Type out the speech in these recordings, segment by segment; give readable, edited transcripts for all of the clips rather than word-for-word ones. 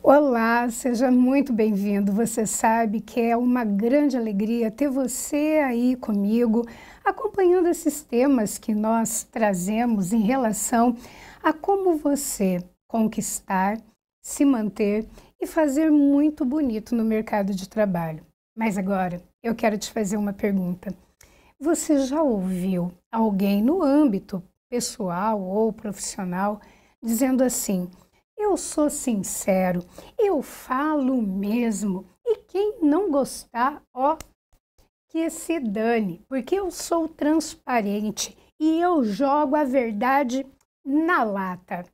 Olá, seja muito bem-vindo. Você sabe que é uma grande alegria ter você aí comigo, acompanhando esses temas que nós trazemos em relação a como você conquistar, se manter e fazer muito bonito no mercado de trabalho. Mas agora eu quero te fazer uma pergunta. Você já ouviu alguém no âmbito pessoal ou profissional dizendo assim: eu sou sincero, eu falo mesmo, e quem não gostar, ó, que se dane, porque eu sou transparente e eu jogo a verdade na lata.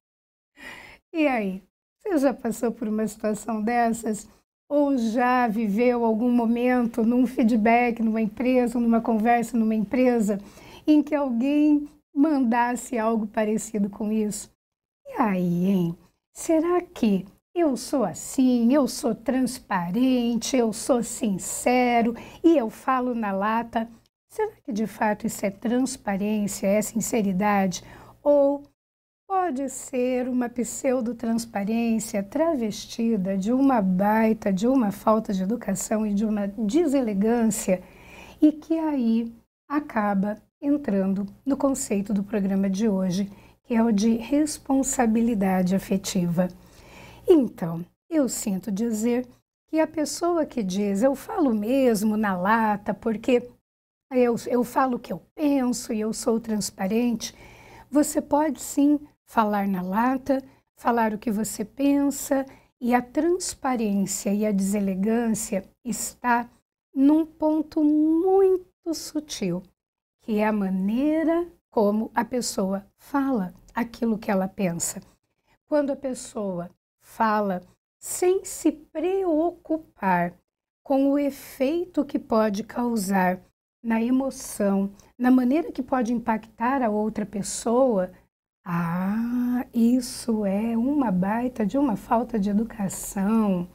E aí, você já passou por uma situação dessas? Ou já viveu algum momento num feedback, numa empresa, numa conversa numa empresa, em que alguém mandasse algo parecido com isso? E aí, hein? Será que eu sou assim, eu sou transparente, eu sou sincero e eu falo na lata? Será que de fato isso é transparência, é sinceridade? Ou pode ser uma pseudo-transparência travestida de uma baita, de uma falta de educação e de uma deselegância e que aí acaba entrando no conceito do programa de hoje, que é o de responsabilidade afetiva. Então, eu sinto dizer que a pessoa que diz eu falo mesmo na lata porque eu falo o que eu penso e eu sou transparente, você pode sim falar na lata, falar o que você pensa, e a transparência e a deselegância está num ponto muito sutil, que é a maneira como a pessoa fala aquilo que ela pensa. Quando a pessoa fala sem se preocupar com o efeito que pode causar na emoção, na maneira que pode impactar a outra pessoa, isso é uma baita de uma falta de educação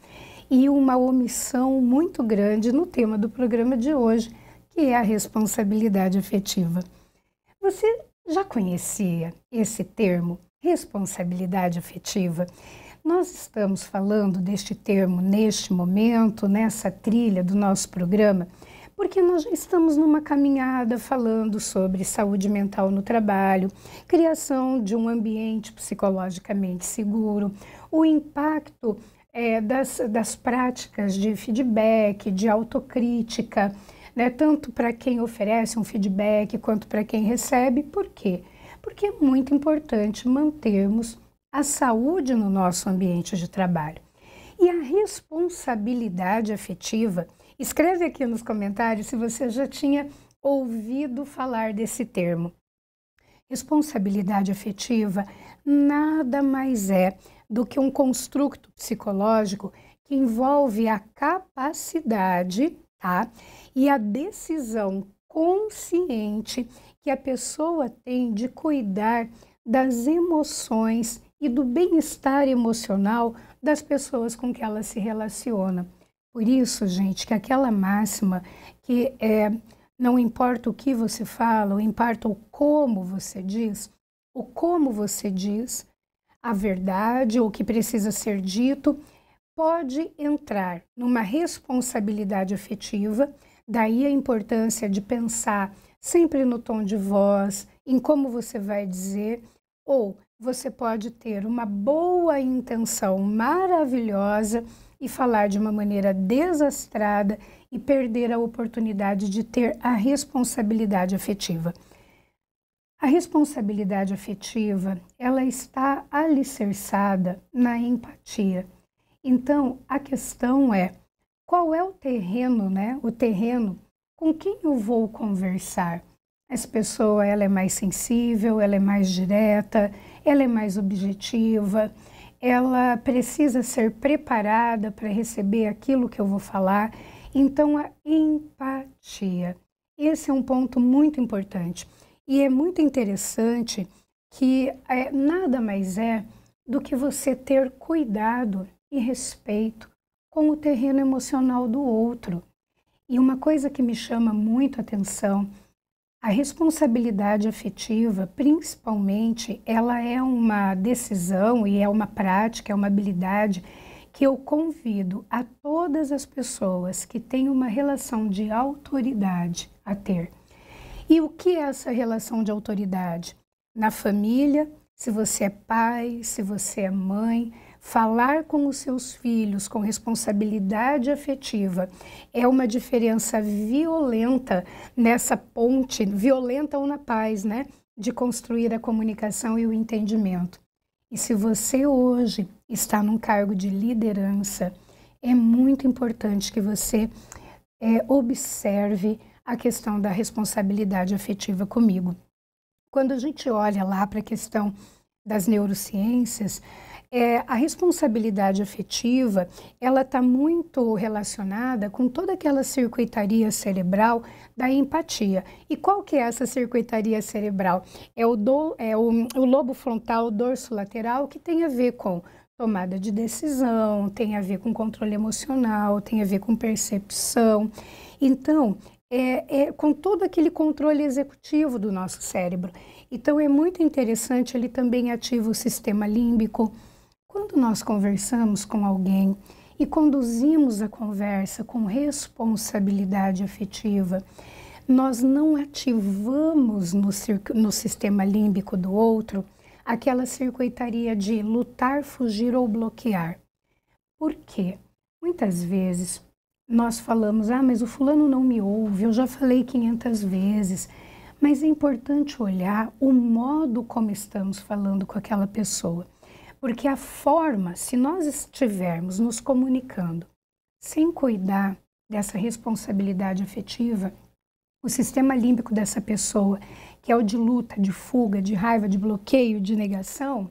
e uma omissão muito grande no tema do programa de hoje, que é a responsabilidade afetiva. Você já conhecia esse termo, responsabilidade afetiva? Nós estamos falando deste termo neste momento, nessa trilha do nosso programa, porque nós já estamos numa caminhada falando sobre saúde mental no trabalho, criação de um ambiente psicologicamente seguro, o impacto das práticas de feedback, de autocrítica, né, tanto para quem oferece um feedback quanto para quem recebe. Por quê? Porque é muito importante mantermos a saúde no nosso ambiente de trabalho. E a responsabilidade afetiva, escreve aqui nos comentários se você já tinha ouvido falar desse termo. Responsabilidade afetiva nada mais é do que um construto psicológico que envolve a capacidade, tá? E a decisão consciente que a pessoa tem de cuidar das emoções e do bem-estar emocional das pessoas com que ela se relaciona. Por isso, gente, que aquela máxima que não importa o que você fala, importa o como você diz, a verdade, ou o que precisa ser dito, pode entrar numa responsabilidade afetiva, daí a importância de pensar sempre no tom de voz, em como você vai dizer, ou você pode ter uma boa intenção maravilhosa e falar de uma maneira desastrada e perder a oportunidade de ter a responsabilidade afetiva. A responsabilidade afetiva, ela está alicerçada na empatia. Então, a questão é, qual é o terreno, né? O terreno com quem eu vou conversar? Essa pessoa, ela é mais sensível, ela é mais direta, ela é mais objetiva, ela precisa ser preparada para receber aquilo que eu vou falar. Então, a empatia. Esse é um ponto muito importante. E é muito interessante que nada mais é do que você ter cuidado e respeito com o terreno emocional do outro. E uma coisa que me chama muito a atenção, a responsabilidade afetiva, principalmente, ela é uma decisão e é uma prática, é uma habilidade que eu convido a todas as pessoas que têm uma relação de autoridade a ter. E o que é essa relação de autoridade? Na família, se você é pai, se você é mãe, falar com os seus filhos com responsabilidade afetiva é uma diferença violenta nessa ponte, violenta ou na paz, né? De construir a comunicação e o entendimento. E se você hoje está num cargo de liderança, é muito importante que você observe a questão da responsabilidade afetiva comigo. Quando a gente olha lá para a questão das neurociências, a responsabilidade afetiva, ela está muito relacionada com toda aquela circuitaria cerebral da empatia. E qual que é essa circuitaria cerebral? É o lobo frontal dorsolateral, que tem a ver com tomada de decisão, tem a ver com controle emocional, tem a ver com percepção. Então, com todo aquele controle executivo do nosso cérebro. Então, é muito interessante, ele também ativa o sistema límbico. Quando nós conversamos com alguém e conduzimos a conversa com responsabilidade afetiva, nós não ativamos no sistema límbico do outro aquela circuitaria de lutar, fugir ou bloquear. Por quê? Muitas vezes nós falamos, mas o fulano não me ouve, eu já falei 500 vezes. Mas é importante olhar o modo como estamos falando com aquela pessoa. Porque a forma, se nós estivermos nos comunicando sem cuidar dessa responsabilidade afetiva, o sistema límbico dessa pessoa, que é o de luta, de fuga, de raiva, de bloqueio, de negação,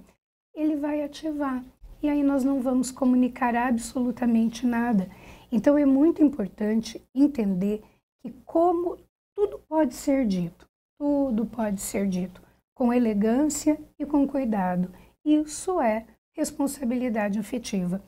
ele vai ativar. E aí nós não vamos comunicar absolutamente nada. Então é muito importante entender que como tudo pode ser dito com elegância e com cuidado. Isso é responsabilidade afetiva.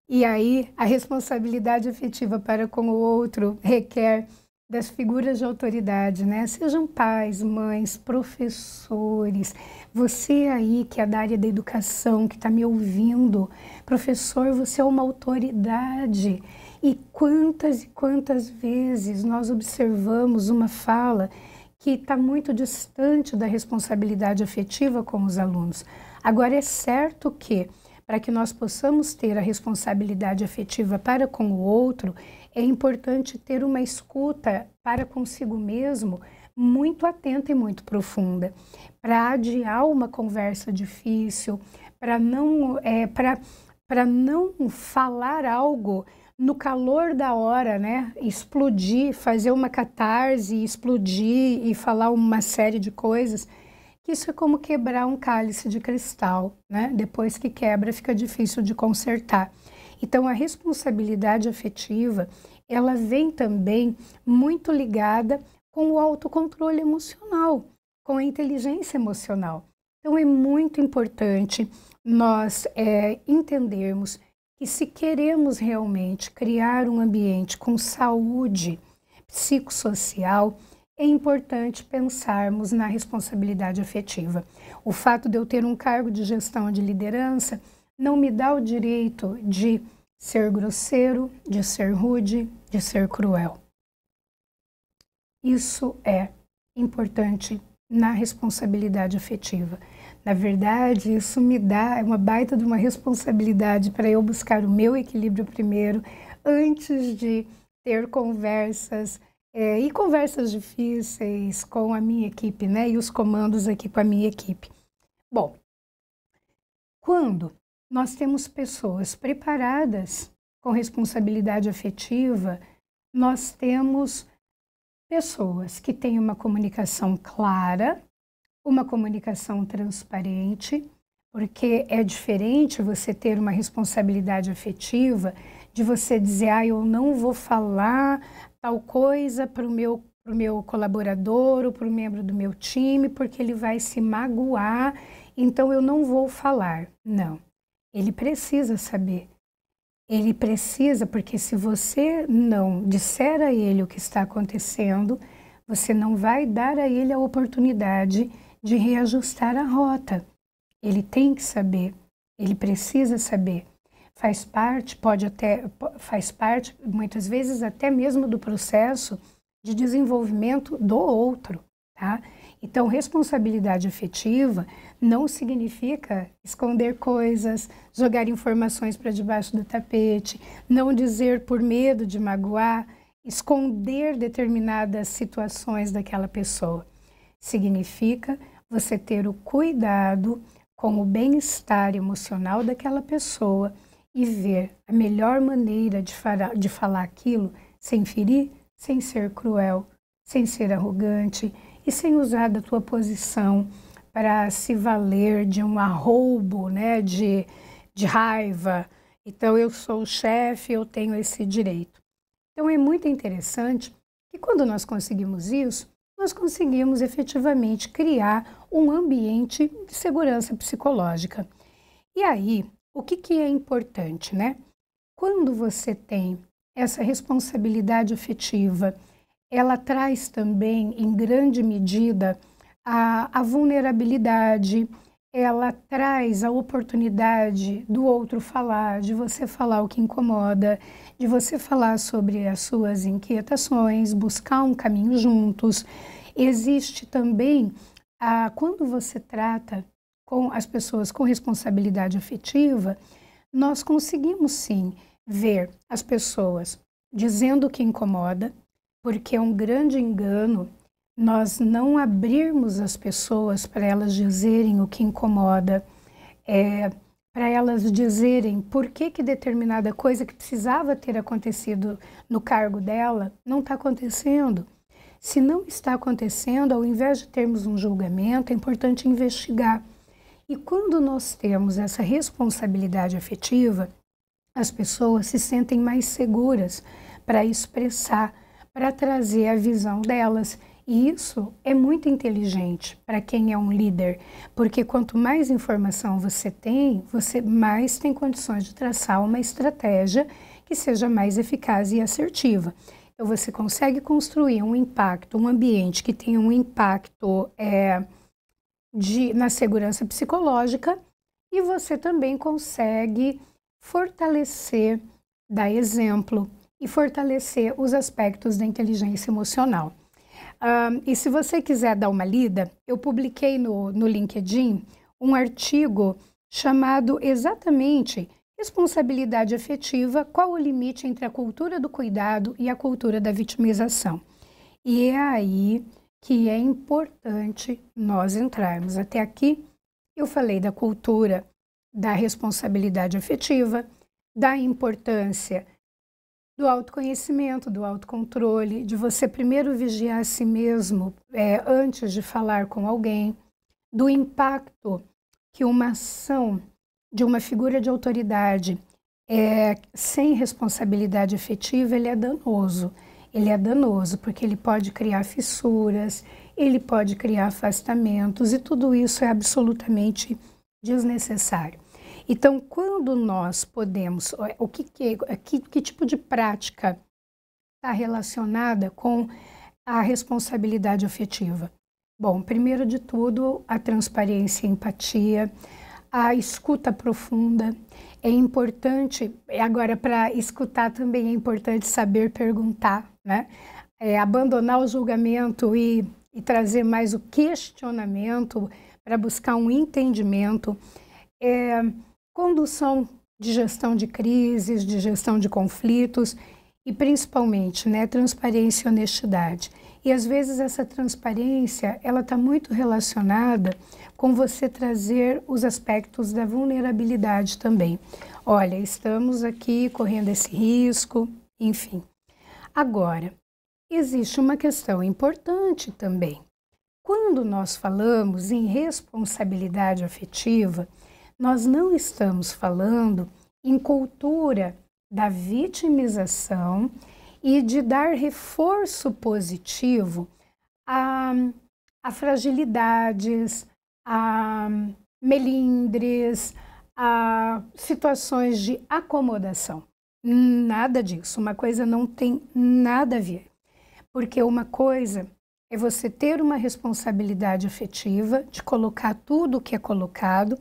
E aí, a responsabilidade afetiva para com o outro requer das figuras de autoridade, né? Sejam pais, mães, professores. Você aí que é da área da educação, que está me ouvindo, professor, você é uma autoridade. E quantas vezes nós observamos uma fala que está muito distante da responsabilidade afetiva com os alunos. Agora, é certo que, para que nós possamos ter a responsabilidade afetiva para com o outro, é importante ter uma escuta para consigo mesmo muito atenta e muito profunda, para adiar uma conversa difícil, para não falar algo no calor da hora, né? Explodir, fazer uma catarse, explodir e falar uma série de coisas. Isso é como quebrar um cálice de cristal, né? Depois que quebra, fica difícil de consertar. Então, a responsabilidade afetiva, ela vem também muito ligada com o autocontrole emocional, com a inteligência emocional. Então, é muito importante nós entendermos que se queremos realmente criar um ambiente com saúde psicossocial, é importante pensarmos na responsabilidade afetiva. O fato de eu ter um cargo de gestão de liderança não me dá o direito de ser grosseiro, de ser rude, de ser cruel. Isso é importante na responsabilidade afetiva. Na verdade, isso me dá uma baita de uma responsabilidade para eu buscar o meu equilíbrio primeiro, antes de ter conversas e conversas difíceis com a minha equipe, né? E os comandos aqui com a minha equipe. Bom, quando nós temos pessoas preparadas com responsabilidade afetiva, nós temos pessoas que têm uma comunicação clara, uma comunicação transparente, porque é diferente você ter uma responsabilidade afetiva de você dizer, eu não vou falar tal coisa para o meu colaborador ou para o membro do meu time, porque ele vai se magoar, então eu não vou falar. Não, ele precisa saber. Ele precisa, porque se você não disser a ele o que está acontecendo, você não vai dar a ele a oportunidade de reajustar a rota. Ele tem que saber, ele precisa saber. faz parte muitas vezes até mesmo do processo de desenvolvimento do outro, tá? Então, responsabilidade afetiva não significa esconder coisas, jogar informações para debaixo do tapete, não dizer por medo de magoar, esconder determinadas situações daquela pessoa. Significa você ter o cuidado com o bem-estar emocional daquela pessoa e ver a melhor maneira de falar aquilo sem ferir, sem ser cruel, sem ser arrogante e sem usar da tua posição para se valer de um arroubo, né, de raiva. Então, eu sou o chefe, eu tenho esse direito. Então, é muito interessante que quando nós conseguimos isso, nós conseguimos efetivamente criar um ambiente de segurança psicológica. E aí, o que é importante, né? Quando você tem essa responsabilidade afetiva, ela traz também, em grande medida, a vulnerabilidade, ela traz a oportunidade do outro falar, de você falar o que incomoda, de você falar sobre as suas inquietações, buscar um caminho juntos. Existe também, quando você trata com as pessoas com responsabilidade afetiva, nós conseguimos sim ver as pessoas dizendo o que incomoda, porque é um grande engano nós não abrirmos as pessoas para elas dizerem o que incomoda, para elas dizerem por que determinada coisa que precisava ter acontecido no cargo dela não está acontecendo. Se não está acontecendo, ao invés de termos um julgamento, é importante investigar. E quando nós temos essa responsabilidade afetiva, as pessoas se sentem mais seguras para expressar, para trazer a visão delas. E isso é muito inteligente para quem é um líder, porque quanto mais informação você mais tem condições de traçar uma estratégia que seja mais eficaz e assertiva. Então, você consegue construir um impacto, um ambiente que tenha um impacto na segurança psicológica e você também consegue fortalecer, dar exemplo e fortalecer os aspectos da inteligência emocional. E se você quiser dar uma lida, eu publiquei no LinkedIn um artigo chamado exatamente Responsabilidade Afetiva, qual o limite entre a cultura do cuidado e a cultura da vitimização. E é aí que é importante nós entrarmos. Até aqui eu falei da cultura da responsabilidade afetiva, da importância do autoconhecimento, do autocontrole, de você primeiro vigiar a si mesmo antes de falar com alguém, do impacto que uma ação de uma figura de autoridade sem responsabilidade afetiva, ele é danoso. Ele é danoso porque ele pode criar fissuras, ele pode criar afastamentos e tudo isso é absolutamente desnecessário. Então, quando nós podemos, que tipo de prática está relacionada com a responsabilidade afetiva? Bom, primeiro de tudo, a transparência e a empatia, a escuta profunda. É importante, agora para escutar também é importante saber perguntar, né? Abandonar o julgamento e trazer mais o questionamento para buscar um entendimento. Condução de gestão de crises, de gestão de conflitos e principalmente, né, transparência e honestidade. E às vezes essa transparência, ela está muito relacionada com você trazer os aspectos da vulnerabilidade também. Olha, estamos aqui correndo esse risco, enfim. Agora, existe uma questão importante também. Quando nós falamos em responsabilidade afetiva, nós não estamos falando em cultura da vitimização e de dar reforço positivo a fragilidades, a melindres, a situações de acomodação. Nada disso, uma coisa não tem nada a ver. Porque uma coisa é você ter uma responsabilidade afetiva de colocar tudo o que é colocado,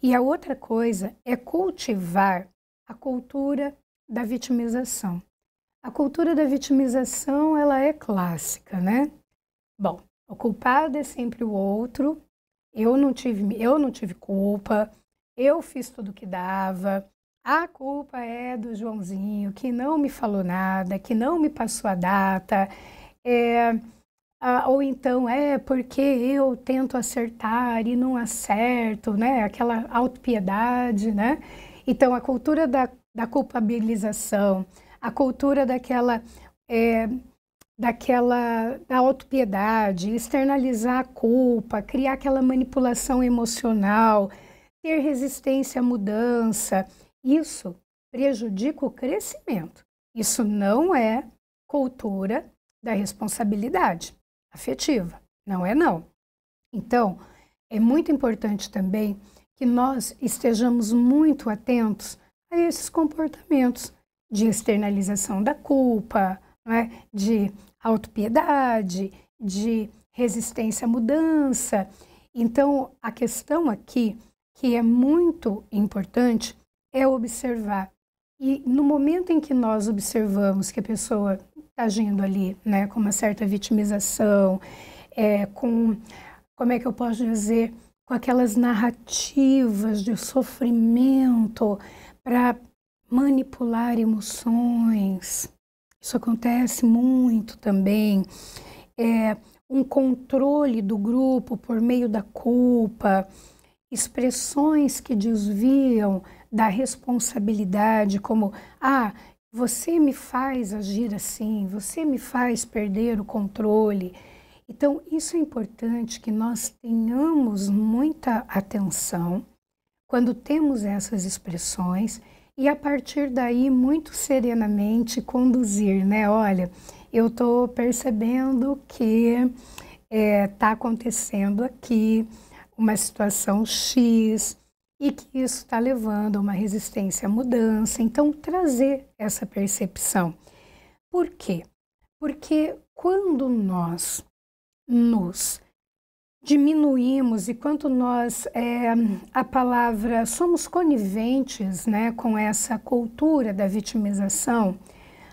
e a outra coisa é cultivar a cultura da vitimização. A cultura da vitimização, ela é clássica, né? Bom, o culpado é sempre o outro, eu não tive culpa, eu fiz tudo o que dava, a culpa é do Joãozinho, que não me falou nada, que não me passou a data, ou então é porque eu tento acertar e não acerto, né? Aquela autopiedade, né? Então, a cultura da culpabilização, a cultura da autopiedade, externalizar a culpa, criar aquela manipulação emocional, ter resistência à mudança, isso prejudica o crescimento. Isso não é cultura da responsabilidade afetiva, não é não. Então, é muito importante também que nós estejamos muito atentos a esses comportamentos de externalização da culpa, não é? De autopiedade, de resistência à mudança. Então, a questão aqui, que é muito importante, é observar. E no momento em que nós observamos que a pessoa está agindo ali, né, com uma certa vitimização, como é que eu posso dizer, com aquelas narrativas de sofrimento para manipular emoções. Isso acontece muito também. Um controle do grupo por meio da culpa, expressões que desviam da responsabilidade, como, você me faz agir assim, você me faz perder o controle. Então, isso é importante que nós tenhamos muita atenção quando temos essas expressões e, a partir daí, muito serenamente conduzir, né? Olha, eu estou percebendo que está acontecendo aqui uma situação X e que isso está levando a uma resistência à mudança. Então, trazer essa percepção. Por quê? Porque quando nós nos diminuímos e quando nós, a palavra, somos coniventes, né, com essa cultura da vitimização,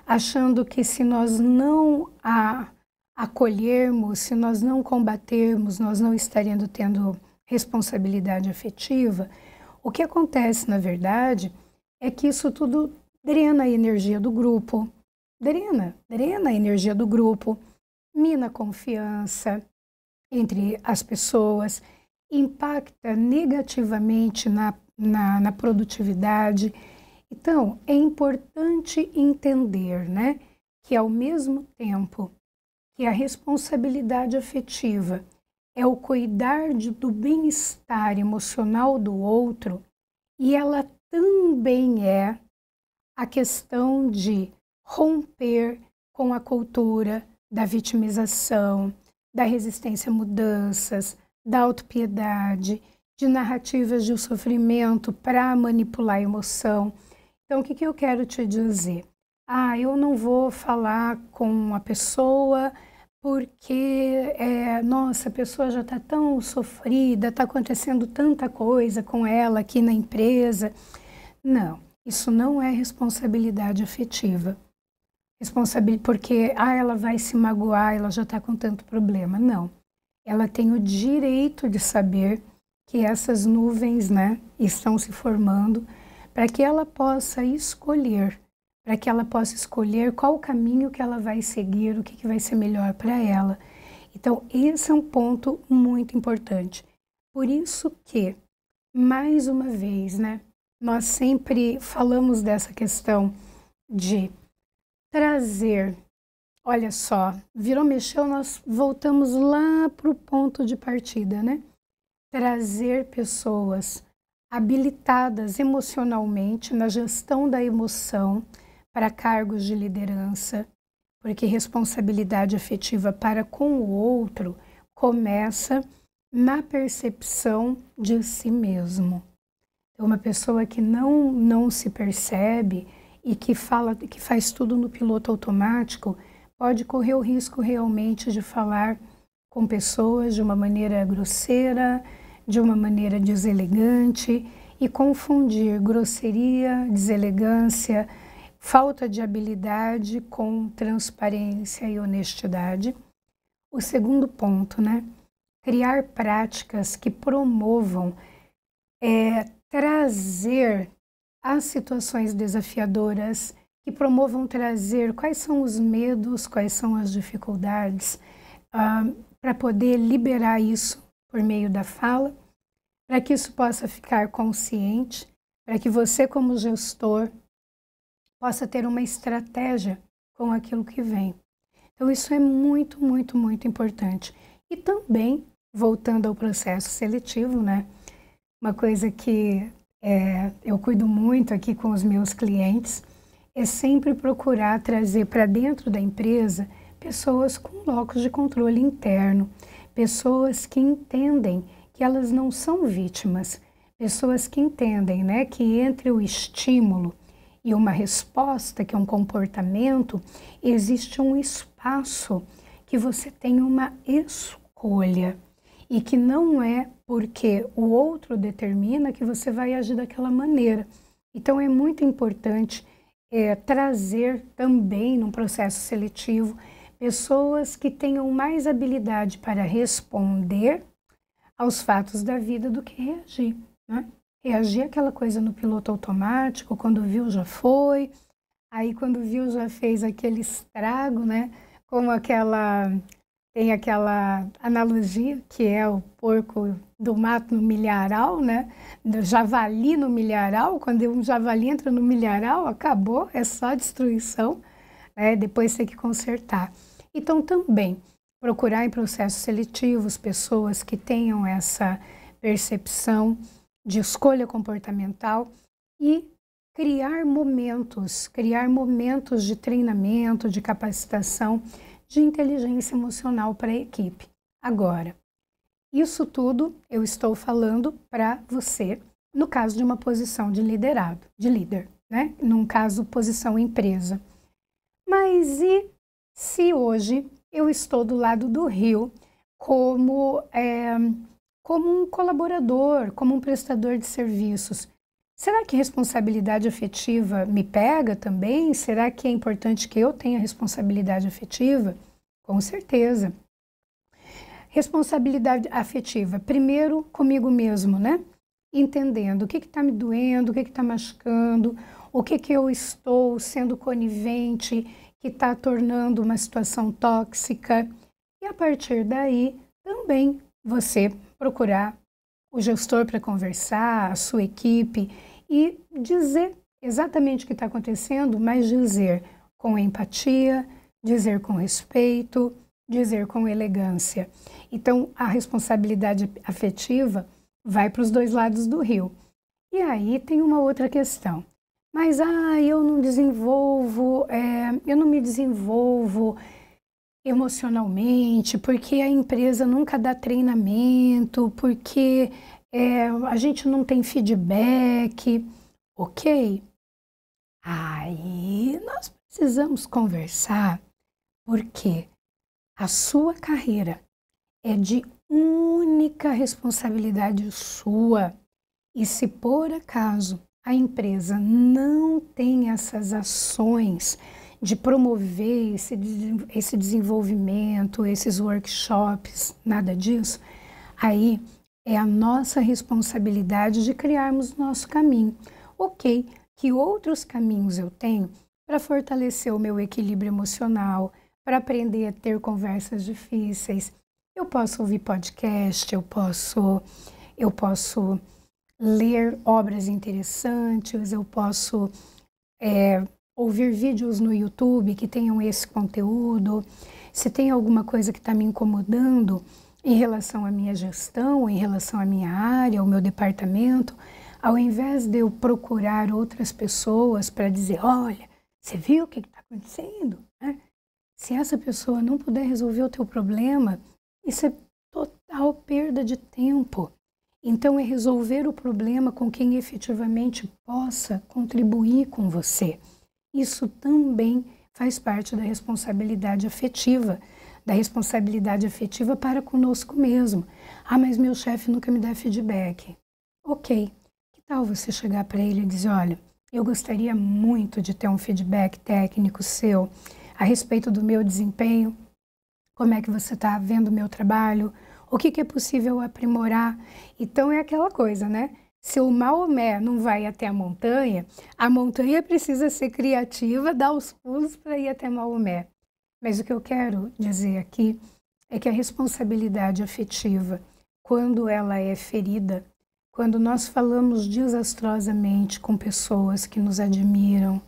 achando que se nós não a acolhermos, se nós não combatermos, nós não estaremos tendo responsabilidade afetiva, o que acontece, na verdade, é que isso tudo drena a energia do grupo, drena a energia do grupo, mina a confiança entre as pessoas, impacta negativamente na produtividade. Então, é importante entender, né, que ao mesmo tempo que a responsabilidade afetiva é o cuidar do bem-estar emocional do outro, e ela também é a questão de romper com a cultura da vitimização, da resistência a mudanças, da autopiedade, de narrativas de sofrimento para manipular a emoção. Então, o que eu quero te dizer? Eu não vou falar com a pessoa porque, nossa, a pessoa já está tão sofrida, está acontecendo tanta coisa com ela aqui na empresa. Não, isso não é responsabilidade afetiva. Porque ela vai se magoar, ela já está com tanto problema. Não, ela tem o direito de saber que essas nuvens, né, estão se formando para que ela possa escolher, qual o caminho que ela vai seguir, o que vai ser melhor para ela. Então, esse é um ponto muito importante. Por isso que, mais uma vez, né, nós sempre falamos dessa questão de trazer, olha só, virou, mexeu, nós voltamos lá para o ponto de partida, né? Trazer pessoas habilitadas emocionalmente na gestão da emoção para cargos de liderança, porque responsabilidade afetiva para com o outro começa na percepção de si mesmo. Então, uma pessoa que não se percebe e que faz tudo no piloto automático pode correr o risco realmente de falar com pessoas de uma maneira grosseira, de uma maneira deselegante, e confundir grosseria, deselegância, falta de habilidade com transparência e honestidade. O segundo ponto, né? Criar práticas que promovam trazer as situações desafiadoras, que promovam trazer quais são os medos, quais são as dificuldades, para poder liberar isso por meio da fala, para que isso possa ficar consciente, para que você, como gestor, possa ter uma estratégia com aquilo que vem. Então, isso é muito, muito, muito importante. E também, voltando ao processo seletivo, né? Uma coisa que eu cuido muito aqui com os meus clientes é sempre procurar trazer para dentro da empresa pessoas com locus de controle interno, pessoas que entendem que elas não são vítimas, pessoas que entendem, né, que entre o estímulo e uma resposta, que é um comportamento, existe um espaço que você tem uma escolha e que não é porque o outro determina que você vai agir daquela maneira. Então é muito importante trazer também no processo seletivo pessoas que tenham mais habilidade para responder aos fatos da vida do que reagir, né? Reagir é aquela coisa no piloto automático, quando viu já foi, aí quando viu já fez aquele estrago, né? Como tem aquela analogia que é o porco do mato no milharal, né? Do javali no milharal, quando um javali entra no milharal, acabou, é só destruição, né? Depois tem que consertar. Então também procurar em processos seletivos pessoas que tenham essa percepção de escolha comportamental e criar momentos de treinamento, de capacitação, de inteligência emocional para a equipe. Agora, isso tudo eu estou falando para você no caso de uma posição de liderado, de líder, né? Num caso, posição empresa. Mas e se hoje eu estou do lado do rio como um colaborador, como um prestador de serviços? Será que responsabilidade afetiva me pega também? Será que é importante que eu tenha responsabilidade afetiva? Com certeza. Responsabilidade afetiva, primeiro comigo mesmo, né? Entendendo o que está me doendo, o que está machucando, o que eu estou sendo conivente, que está tornando uma situação tóxica. E a partir daí, também você procurar o gestor para conversar, a sua equipe e dizer exatamente o que está acontecendo, mas dizer com empatia, dizer com respeito, dizer com elegância. Então, a responsabilidade afetiva vai para os dois lados do rio. E aí tem uma outra questão. Mas, eu não me desenvolvo emocionalmente, porque a empresa nunca dá treinamento, porque a gente não tem feedback, ok? Aí nós precisamos conversar, porque a sua carreira é de única responsabilidade sua. E se por acaso a empresa não tem essas ações de promover esse desenvolvimento, esses workshops, nada disso, aí é a nossa responsabilidade de criarmos o nosso caminho. Ok, que outros caminhos eu tenho para fortalecer o meu equilíbrio emocional, para aprender a ter conversas difíceis. Eu posso ouvir podcast, eu posso ler obras interessantes, eu posso ouvir vídeos no YouTube que tenham esse conteúdo. Se tem alguma coisa que está me incomodando em relação à minha gestão, em relação à minha área, ao meu departamento, ao invés de eu procurar outras pessoas para dizer, olha, você viu o que está acontecendo? Se essa pessoa não puder resolver o teu problema, isso é total perda de tempo. Então, é resolver o problema com quem efetivamente possa contribuir com você. Isso também faz parte da responsabilidade afetiva para conosco mesmo. Mas meu chefe nunca me dá feedback. Ok, que tal você chegar para ele e dizer, olha, eu gostaria muito de ter um feedback técnico seu a respeito do meu desempenho, como é que você está vendo o meu trabalho, o que é possível aprimorar. Então é aquela coisa, né? Se o Maomé não vai até a montanha precisa ser criativa, dar os pulos para ir até Maomé. Mas o que eu quero dizer aqui é que a responsabilidade afetiva, quando ela é ferida, quando nós falamos desastrosamente com pessoas que nos admiram,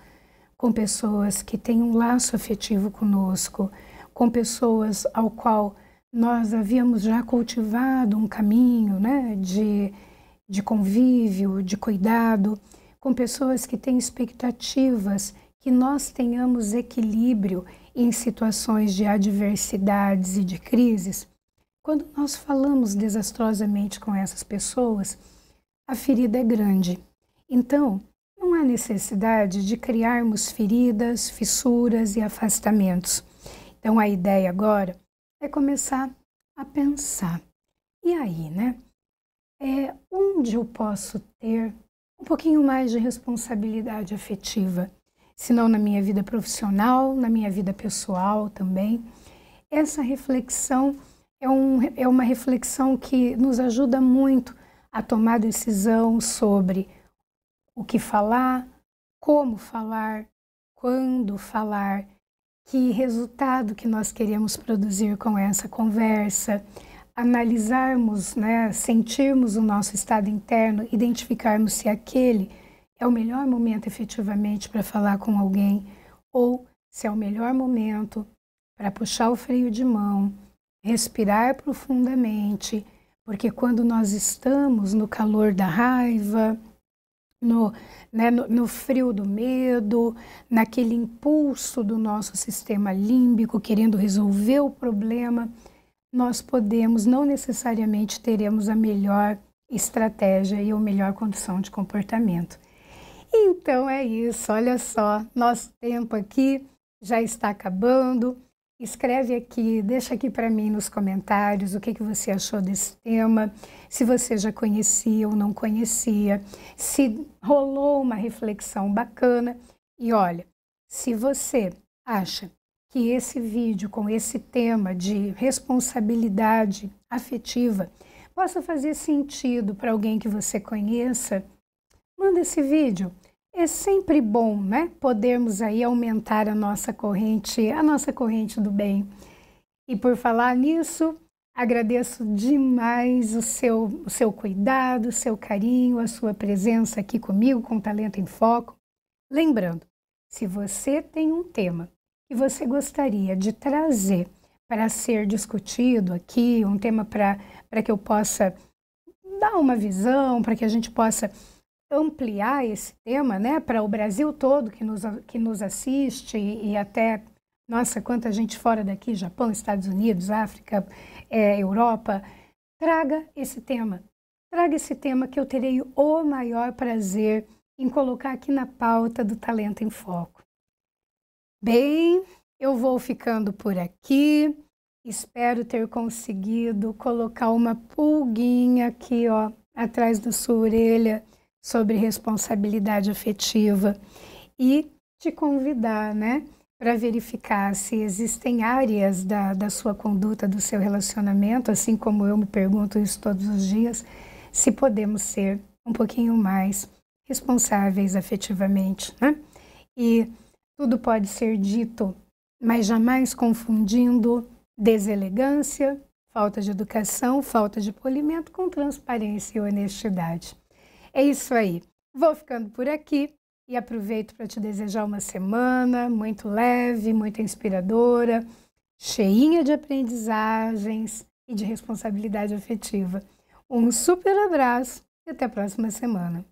com pessoas que têm um laço afetivo conosco, com pessoas ao qual nós havíamos já cultivado um caminho, né, de convívio, de cuidado, com pessoas que têm expectativas que nós tenhamos equilíbrio em situações de adversidades e de crises. Quando nós falamos desastrosamente com essas pessoas, a ferida é grande. Então, não há necessidade de criarmos feridas, fissuras e afastamentos. Então, a ideia agora é começar a pensar. E aí, né? Onde eu posso ter um pouquinho mais de responsabilidade afetiva? Se não na minha vida profissional, na minha vida pessoal também. Essa reflexão é uma reflexão que nos ajuda muito a tomar decisão sobre o que falar, como falar, quando falar, que resultado que nós queremos produzir com essa conversa, analisarmos, né, sentirmos o nosso estado interno, identificarmos se aquele é o melhor momento efetivamente para falar com alguém ou se é o melhor momento para puxar o freio de mão, respirar profundamente, porque quando nós estamos no calor da raiva, no frio do medo, naquele impulso do nosso sistema límbico, querendo resolver o problema, nós podemos, não necessariamente teremos a melhor estratégia e a melhor condição de comportamento. Então é isso, olha só, nosso tempo aqui já está acabando. Escreve aqui, deixa aqui para mim nos comentários o que você achou desse tema, se você já conhecia ou não conhecia, se rolou uma reflexão bacana. E olha, se você acha que esse vídeo com esse tema de responsabilidade afetiva possa fazer sentido para alguém que você conheça, manda esse vídeo. É sempre bom, né, podermos aí aumentar a nossa corrente do bem. E por falar nisso, agradeço demais o seu cuidado, o seu carinho, a sua presença aqui comigo, com Talento em Foco. Lembrando, se você tem um tema que você gostaria de trazer para ser discutido aqui, um tema para que eu possa dar uma visão, para que a gente possa ampliar esse tema, né, para o Brasil todo que nos assiste e até, nossa, quanta gente fora daqui, Japão, Estados Unidos, África, Europa, traga esse tema que eu terei o maior prazer em colocar aqui na pauta do Talento em Foco. Bem, eu vou ficando por aqui, espero ter conseguido colocar uma pulguinha aqui, ó, atrás da sua orelha, sobre responsabilidade afetiva e te convidar, né, para verificar se existem áreas da sua conduta, do seu relacionamento, assim como eu me pergunto isso todos os dias, se podemos ser um pouquinho mais responsáveis afetivamente, né? E tudo pode ser dito, mas jamais confundindo deselegância, falta de educação, falta de polimento com transparência e honestidade. É isso aí. Vou ficando por aqui e aproveito para te desejar uma semana muito leve, muito inspiradora, cheinha de aprendizagens e de responsabilidade afetiva. Um super abraço e até a próxima semana.